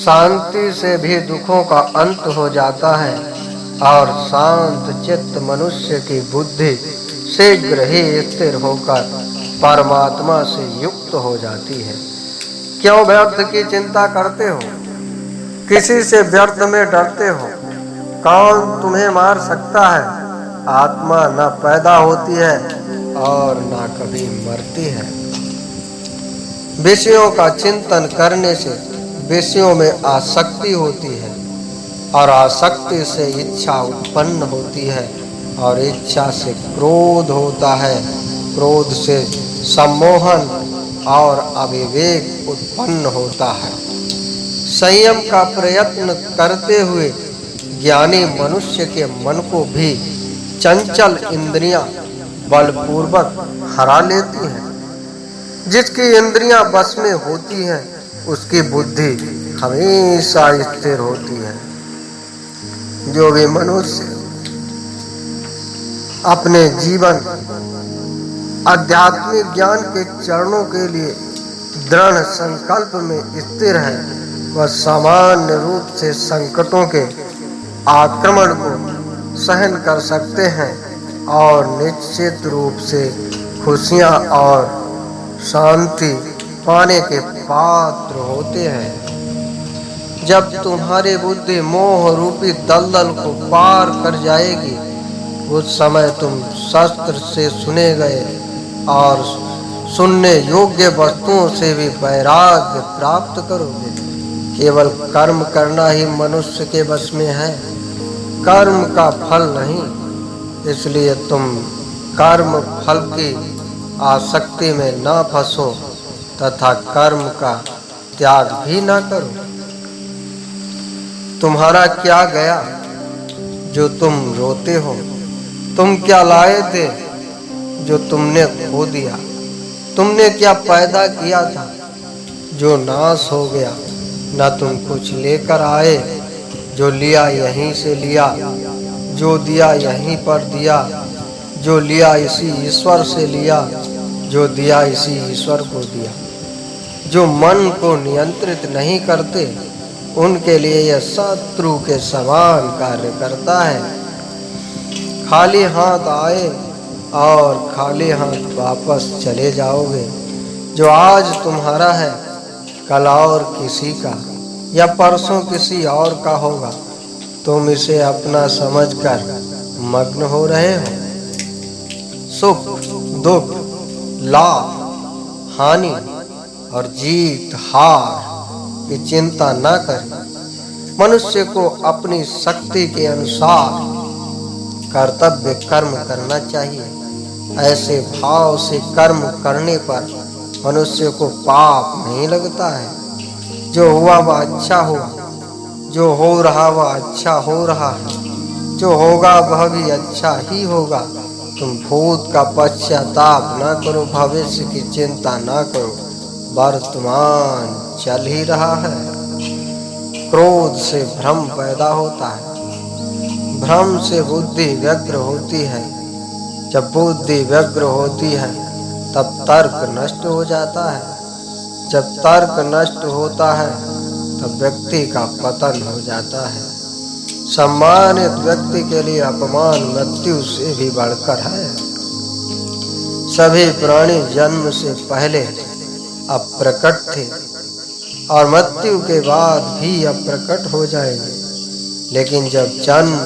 शांति से भी दुखों का अंत हो जाता है और शांत चित्त मनुष्य की बुद्धि शीघ्र ही स्थिर होकर परमात्मा से युक्त हो जाती है। क्यों व्यर्थ की चिंता करते हो? किसी से व्यर्थ में डरते हो? कौन तुम्हें मार सकता है? आत्मा न पैदा होती है और न कभी मरती है। विषयों का चिंतन करने से विषयों में आसक्ति होती है और आसक्ति से इच्छा उत्पन्न होती है और इच्छा से क्रोध होता है, क्रोध से सम्मोहन और अविवेक उत्पन्न होता है। संयम का प्रयत्न करते हुए ज्ञानी मनुष्य के मन को भी चंचल इंद्रियां बलपूर्वक हरा लेती हैं। जिसकी इंद्रियां बस में होती हैं उसकी बुद्धि हमेशा स्थिर होती है। जो भी मनुष्य अपने जीवन आध्यात्मिक ज्ञान के चरणों के लिए दृढ़ संकल्प में स्थिर है, वह सामान्य रूप से संकटों के आक्रमण को सहन कर सकते हैं और निश्चित रूप से खुशियां और शांति पाने के पात्र होते हैं। जब तुम्हारी बुद्धि मोह रूपी दलदल को पार कर जाएगी, उस समय तुम शास्त्र से सुने गए और सुनने योग्य वस्तुओं से भी वैराग्य प्राप्त करोगे। केवल कर्म करना ही मनुष्य के वश में है, कर्म का फल नहीं। इसलिए तुम कर्म फल की आसक्ति में न फंसो तथा कर्म का त्याग भी न करो। तुम्हारा क्या गया जो तुम रोते हो? तुम क्या लाए थे जो तुमने खो दिया? तुमने क्या पैदा किया था जो नाश हो गया? न तुम कुछ लेकर आए, जो लिया यहीं से लिया, जो दिया यहीं पर दिया, जो लिया इसी ईश्वर से लिया, जो दिया इसी ईश्वर को दिया। जो मन को नियंत्रित नहीं करते उनके लिए यह शत्रु के समान कार्य करता है। खाली हाथ आए और खाली हाथ वापस चले जाओगे। जो आज तुम्हारा है कल और किसी का या परसों किसी और का होगा। तुम इसे अपना समझकर मग्न हो रहे हो। सुख दुख, लाभ हानि और जीत हार की चिंता न करें। मनुष्य को अपनी शक्ति के अनुसार कर्तव्य कर्म करना चाहिए। ऐसे भाव से कर्म करने पर मनुष्य को पाप नहीं लगता है। जो हुआ वह अच्छा हुआ, जो हो रहा वह अच्छा हो रहा है, जो होगा वह भी अच्छा ही होगा। तुम भूत का पश्चाताप न करो, भविष्य की चिंता न करो, वर्तमान चल ही रहा है। क्रोध से भ्रम पैदा होता है, भ्रम से बुद्धि व्यग्र होती है। जब बुद्धि व्यग्र होती है तब तर्क नष्ट हो जाता है। जब तर्क नष्ट होता है तब व्यक्ति का पतन हो जाता है। सम्मानित व्यक्ति के लिए अपमान मृत्यु से भी बढ़कर है। सभी प्राणी जन्म से पहले अप्रकट थे और मृत्यु के बाद भी अप्रकट हो जाएंगे। लेकिन जब जन्म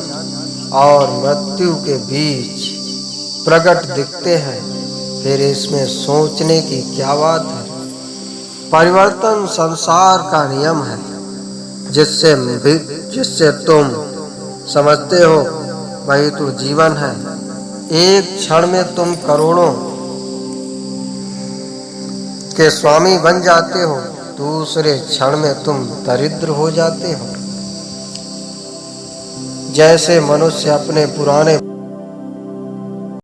और मृत्यु के बीच प्रकट दिखते हैं, फिर इसमें सोचने की क्या बात है। परिवर्तन संसार का नियम है, जिससे तुम समझते हो वही तो जीवन है। एक क्षण में तुम करोड़ों के स्वामी बन जाते हो, दूसरे क्षण में तुम दरिद्र हो जाते हो। जैसे मनुष्य अपने पुराने